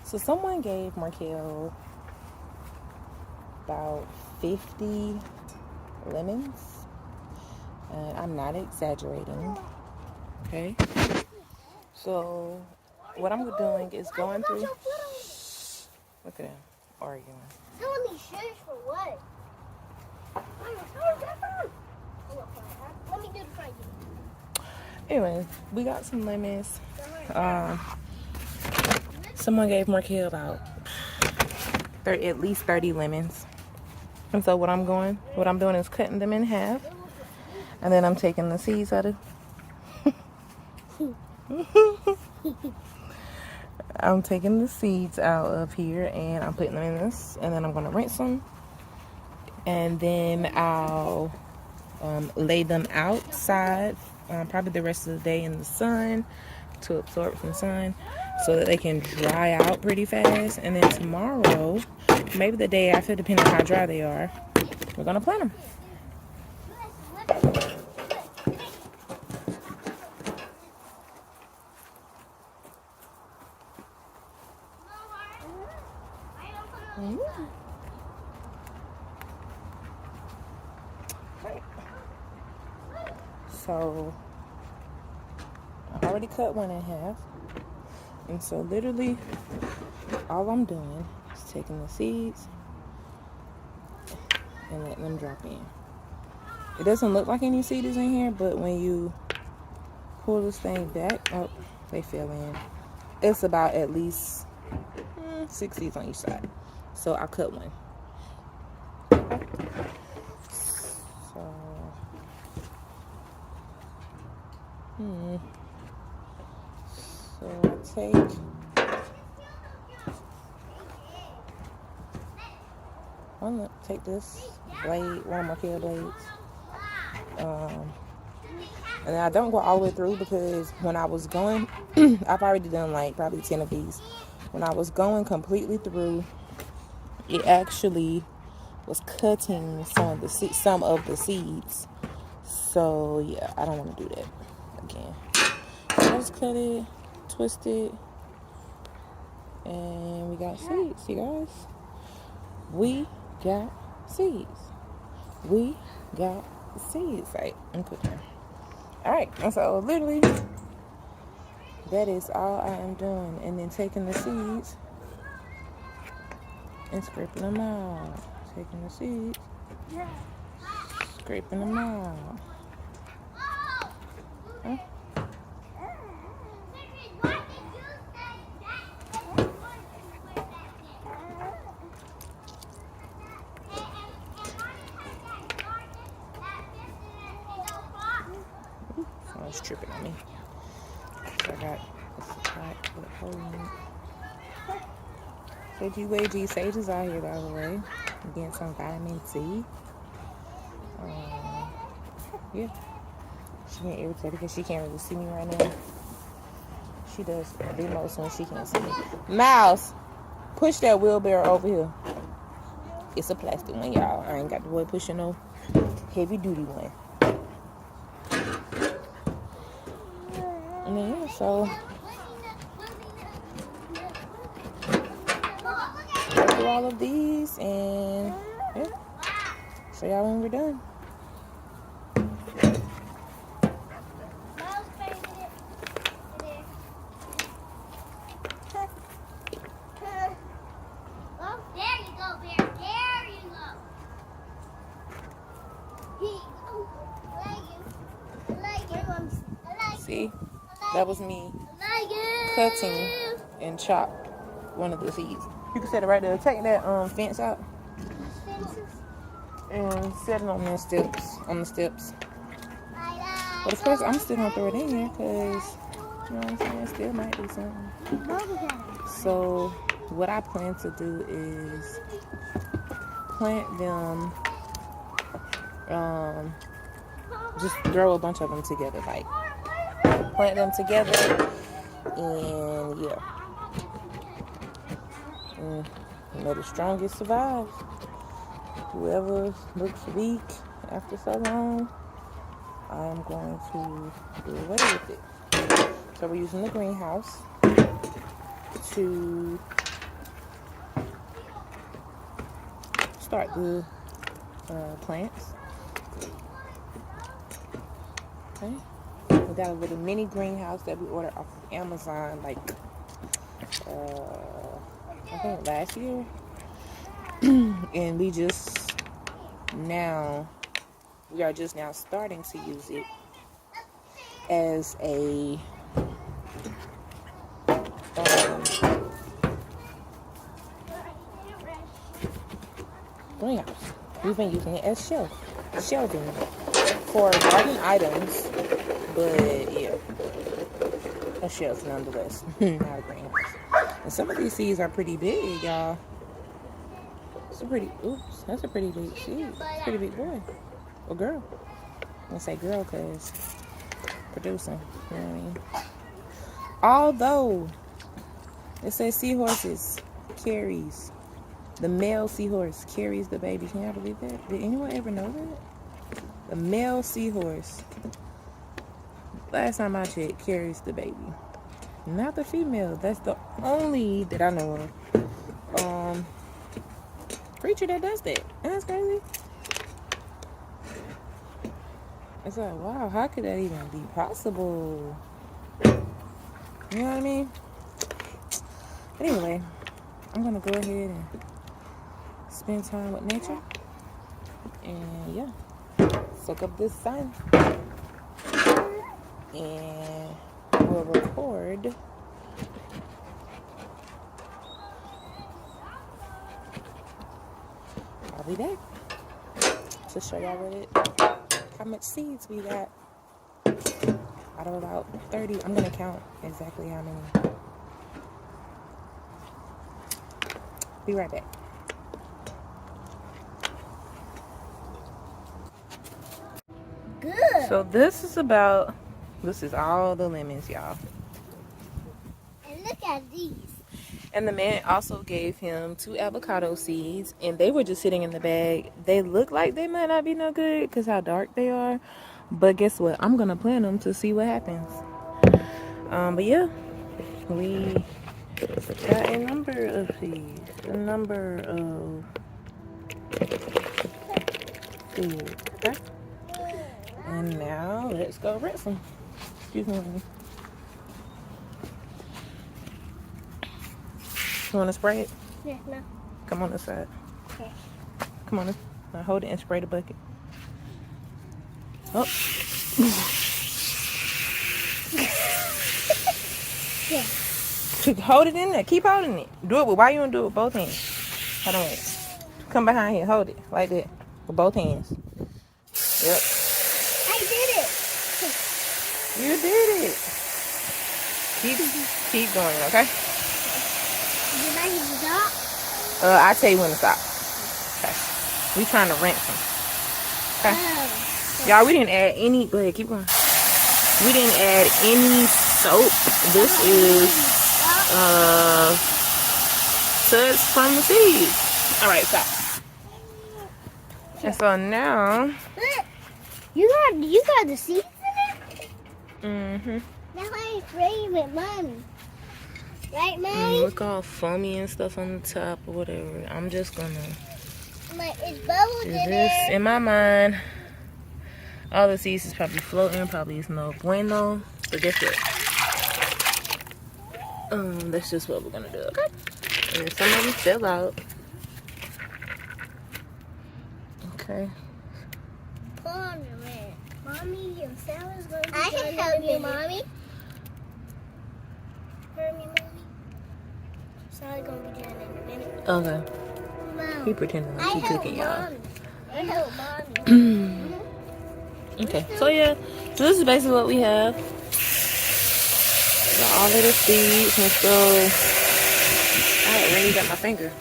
So someone gave Markel about 50 lemons. And I'm not exaggerating. Okay. So what I'm doing is going through. Look at them arguing. Telling me shush for what? Let me do the front. Anyway, we got some lemons. Someone gave Markel about at least 30 lemons. And so what I'm doing is cutting them in half. And then I'm taking the seeds out of I'm taking the seeds out of here and I'm putting them in this. And then I'm going to rinse them. And then I'll lay them outside probably the rest of the day in the sun to absorb some sun so that they can dry out pretty fast. And then tomorrow, maybe the day after, depending on how dry they are, we're going to plant them. So I already cut one in half, and so literally all I'm doing is taking the seeds and letting them drop in. It doesn't look like any seed is in here, but when you pull this thing back, oh, they fell in. It's about at least 6 seeds on each side. So I cut one. So I take this blade, one of my Markel blades, and then I don't go all the way through because when I was going, I've already done like probably 10 of these. When I was going completely through, it actually was cutting some of the seeds. So yeah, I don't want to do that again. So I just cut it, twist it, and we got seeds, you guys. We got seeds. We got seeds. Right, I'm cooking. Alright, and so literally that is all I am doing. And then taking the seeds and scraping them out. Taking the seeds, scraping them out. Huh? Someone's tripping on me. So I got this pot with a hole in it. So G Sage is out here, by the way, getting some vitamin C. Yeah. She getting irritated because she can't really see me right now. She does the most when she can't see me. Mouse, push that wheelbarrow over here. It's a plastic one, y'all. I ain't got the boy pushing no heavy duty one. And then, so go through all of these and yeah, show y'all when we're done. See, that was me cutting and chop one of the seeds. You can set it right there. Take that fence out and set it on the steps. But of course, I'm still gonna throw it in there because you know what I'm saying. Still might be something. So what I plan to do is plant them. Just throw a bunch of them together, like plant them together, and yeah, and may the strongest survive. Whoever looks weak after so long, I'm going to do away with it. So we're using the greenhouse to start the plants. Okay. We got a little mini greenhouse that we ordered off of Amazon, like I think last year, and we are just now starting to use it as a greenhouse. We've been using it as shelving for garden items, but yeah, a shelf nonetheless, not a greenhouse. And some of these seeds are pretty big, y'all. That's a pretty big seed. It's a pretty big boy or girl. I say girl because producing, you know what I mean? Although it says seahorses carries, the male seahorse carries the baby. Can y'all believe that? Did anyone ever know that? The male seahorse, last time I checked, carries the baby. Not the female. That's the only that I know of creature that does that. And that's crazy. It's like, wow, how could that even be possible? You know what I mean? But anyway, I'm gonna go ahead and spend time with nature and yeah, soak up this sun, and we'll record I'll be back to show y'all how much seeds we got out of about 30. I'm gonna count exactly how many. Be right back. Good. So this is all the lemons, y'all. And look at these. And the man also gave him 2 avocado seeds, and they were just sitting in the bag. They look like they might not be no good because how dark they are. But guess what? I'm gonna plant them to see what happens. But yeah, we got a number of seeds. Okay. And now let's go rinse them. Excuse me. You want to spray it? Yeah, no. Come on this side. Okay. Come on. Now hold it and spray the bucket. Oh. Yeah. Hold it in there. Keep holding it. Do it with, why you don't do it with both hands? Hold on, wait. Come behind here. Hold it like that with both hands. Yep. I did it. You did it. Keep going, okay? Did I hit the top? I'll tell you when to stop. Okay. We trying to rinse them. Okay. Oh. Y'all, we didn't add any, go ahead, keep going. We didn't add any soap. This is suds from the seeds. All right, stop. And so now, Look, you got the seeds in it? mm-hmm. That's why I sprayed with mommy. Right, mommy? Look all foamy and stuff on the top or whatever. I'm just gonna It's bubbles do in this. there. In my mind, all the seeds is probably floating, probably is no bueno. But guess what? That's just what we're gonna do, okay? And then some of them fell out. Okay. Hold on a minute. Mommy, your salad is going to be I can help you, mommy. Help me, mommy. Salad going to be done in a minute. Okay. Mom. He pretending like he cooking, y'all. I help mommy. Okay. So yeah, so this is basically what we have. Got all of the seeds and stuff. I really got my finger.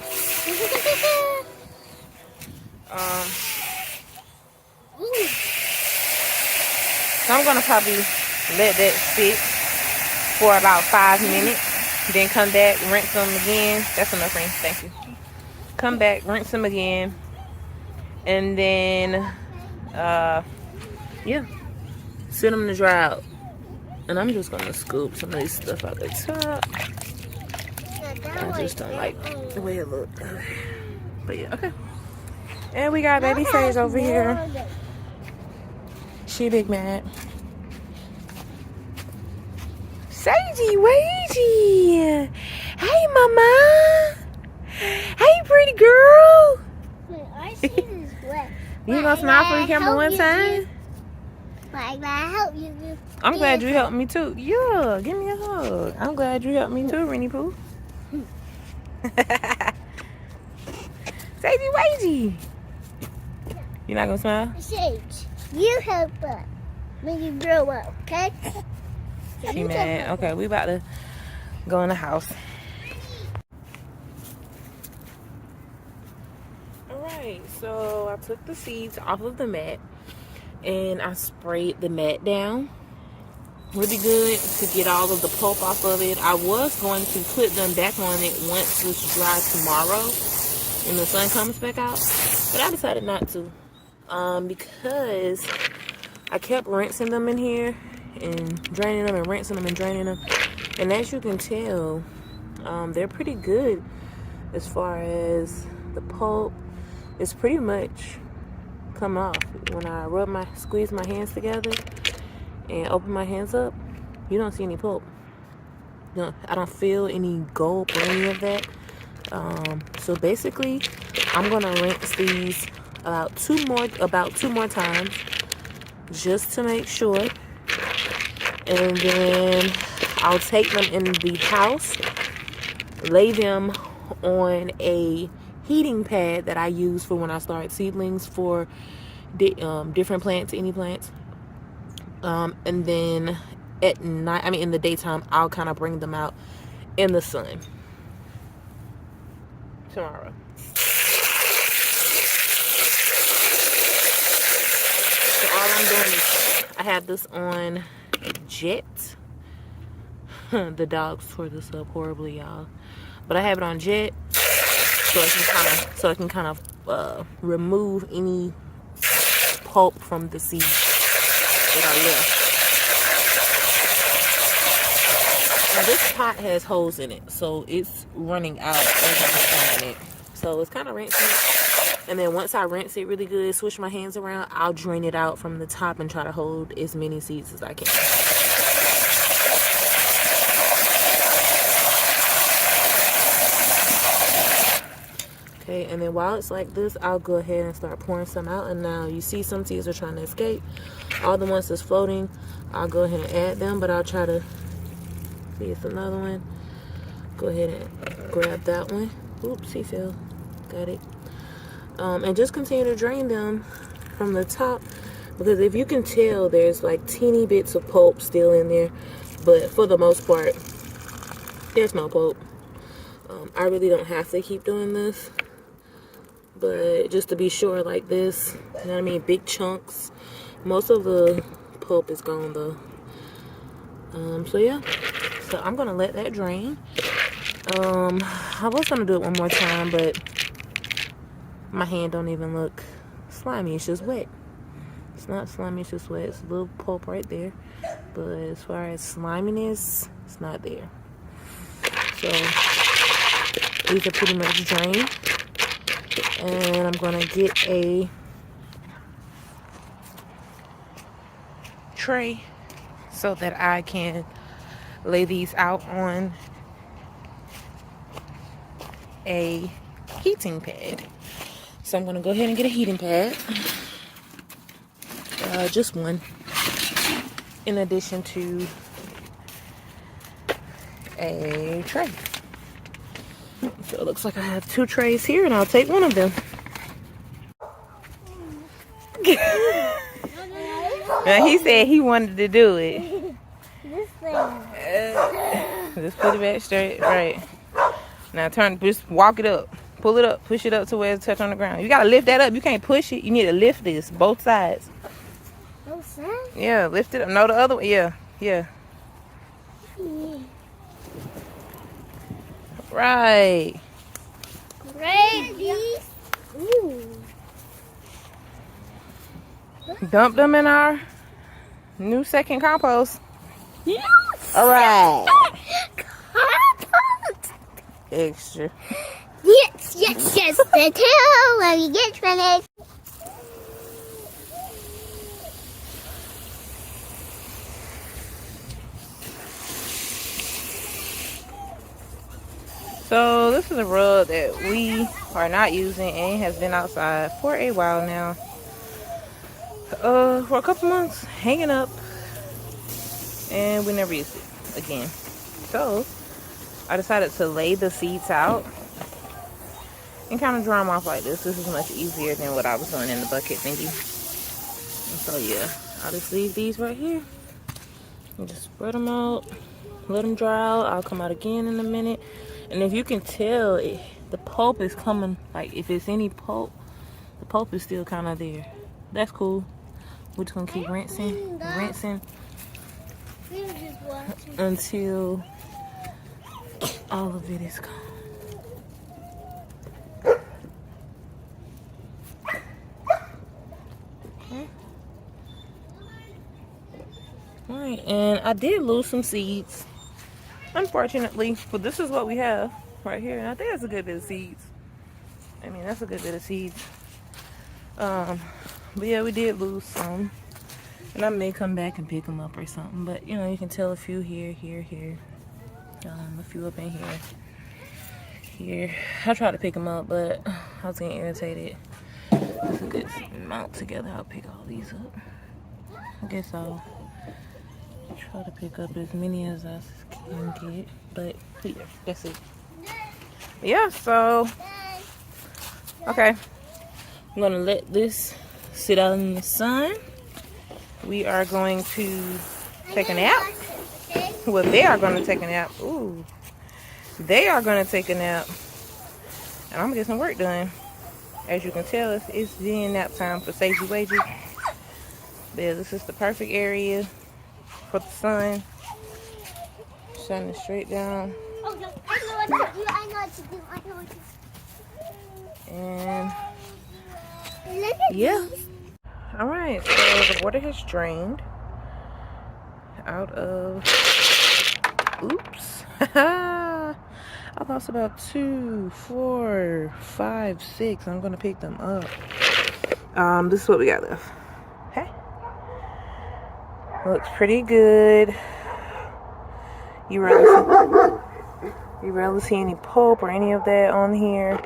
So I'm gonna probably let that sit for about 5 minutes. Then come back, rinse them again. That's enough, rinse. Thank you. Come back, rinse them again, and then yeah, sit them to dry out. And I'm just gonna scoop some of this stuff out the top. I just don't like the way it looks. But yeah, okay. And we got baby Sage over here. She big mad. Sagey, Wagey. Hey, mama. Hey, pretty girl. I see this wet. You gonna smile for the camera one time? Like, I help you do. I'm glad you helped me too. Yeah, give me a hug. I'm glad you helped me too, Rennie Pooh. Sagey, Wagey. You not gonna smile? Sage, you help us when you grow up, okay? She mad. Okay, we about to go in the house. Alright, so I took the seeds off of the mat and I sprayed the mat down really good to get all of the pulp off of it. I was going to put them back on it once it's dry tomorrow and the sun comes back out, but I decided not to because I kept rinsing them in here and draining them and rinsing them and draining them, and as you can tell, they're pretty good as far as the pulp. It's pretty much come off. When I squeeze my hands together and open my hands up, you don't see any pulp. No, I don't feel any gulp or any of that. So basically, I'm gonna rinse these about two more times just to make sure, and then I'll take them in the house, lay them on a heating pad that I use for when I start seedlings for different plants, any plants, and then at night, in the daytime, I'll kind of bring them out in the sun tomorrow. So all I'm doing is I have this on jet. The dogs tore this up horribly, y'all, but I have it on jet so I can kind of remove any pulp from the seeds that are left. And this pot has holes in it, so it's running out as I'm spraying it. So it's kind of rinsing it. And then once I rinse it really good, switch my hands around, I'll drain it out from the top and try to hold as many seeds as I can. Okay, and then while it's like this, I'll go ahead and start pouring some out. And now you see some seeds are trying to escape. All the ones that's floating, I'll go ahead and add them, but I'll try to see, it's another one. Go ahead and grab that one. Oops, he fell. Got it. And just continue to drain them from the top, because if you can tell, there's like teeny bits of pulp still in there, but for the most part, there's no pulp. I really don't have to keep doing this, but just to be sure, like this, you know what I mean, big chunks. Most of the pulp is gone though. So yeah, so I'm gonna let that drain. I was gonna do it one more time, but my hand don't even look slimy. It's just wet. It's not slimy, it's just wet. It's a little pulp right there, but as far as sliminess, it's not there. So these are pretty much drained, and I'm gonna get a tray so that I can lay these out on a heating pad. So I'm gonna go ahead and get a heating pad, just one, in addition to a tray. So it looks like I have two trays here, and I'll take one of them. Now he said he wanted to do it. This thing. Just put it back straight, right. Now just walk it up. Pull it up, push it up to where it's touch on the ground. You gotta lift that up. You can't push it. You need to lift this, both sides. Both sides? Yeah, lift it up. No, the other way. Yeah, yeah. Right. Ready? Ooh. Dump them in our new second compost. Yes. All right. Compost. Extra. Yes. The tail when you get finished. So this is a rug that we are not using and has been outside for a while now. For a couple months, hanging up, and we never used it again. So I decided to lay the seeds out and kind of dry them off like this. This is much easier than what I was doing in the bucket thingy. And so yeah, I'll just leave these right here and just spread them out, let them dry out. I'll come out again in a minute. And if you can tell, the pulp is coming, like if it's any pulp, the pulp is still kind of there. That's cool. We're just gonna keep rinsing until all of it is gone. Okay. All right, and I did lose some seeds, unfortunately, but this is what we have right here, and I think that's a good bit of seeds. I mean, that's a good bit of seeds. But yeah, we did lose some, and I may come back and pick them up or something. But you know, you can tell a few here, a few up in here. I tried to pick them up, but I was getting irritated. It's a good amount together. I'll pick all these up. I guess I'll try to pick up as many as I can get, but yeah, that's it. Yeah, so okay, I'm gonna let this sit out in the sun. We are going to take a nap. Well, they are going to take a nap. Ooh, they are going to take a nap, and I'm gonna get some work done. As you can tell, it's being nap time for Sagey Wagey. Yeah, this is the perfect area for the sun, shining straight down. Oh, no, I know what to do. I know what to do. And Look at yeah. these. All right, so the water has drained out of, oops. I lost about 2, 4, 5, 6. I'm gonna pick them up. This is what we got left. Okay. Looks pretty good. You rarely see any pulp or any of that on here.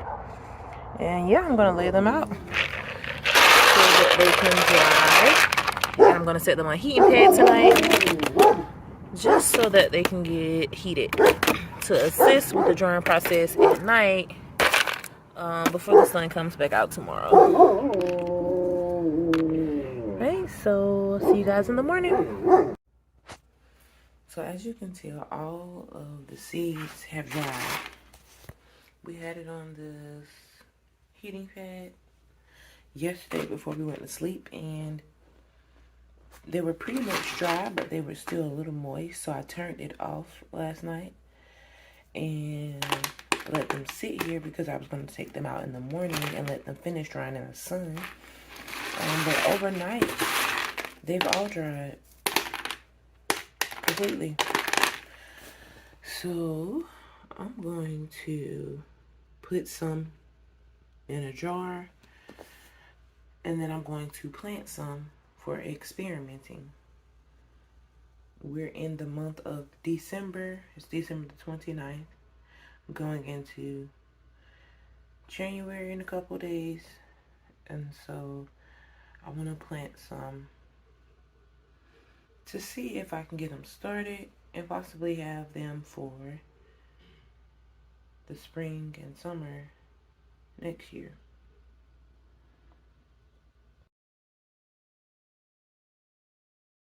And yeah, I'm gonna lay them out so that they can dry. And I'm gonna set them on a heating pad tonight, just so that they can get heated to assist with the drying process at night, before the sun comes back out tomorrow. Right, so see you guys in the morning. So as you can tell, all of the seeds have dried. We had it on this heating pad yesterday before we went to sleep, and they were pretty much dry, but they were still a little moist. So I turned it off last night and let them sit here because I was going to take them out in the morning and let them finish drying in the sun. But overnight, they've all dried completely. So I'm going to put some in a jar, and then I'm going to plant some for experimenting. We're in the month of December. It's December the 29th. I'm going into January in a couple days, and so I want to plant some to see if I can get them started and possibly have them for the spring and summer next year.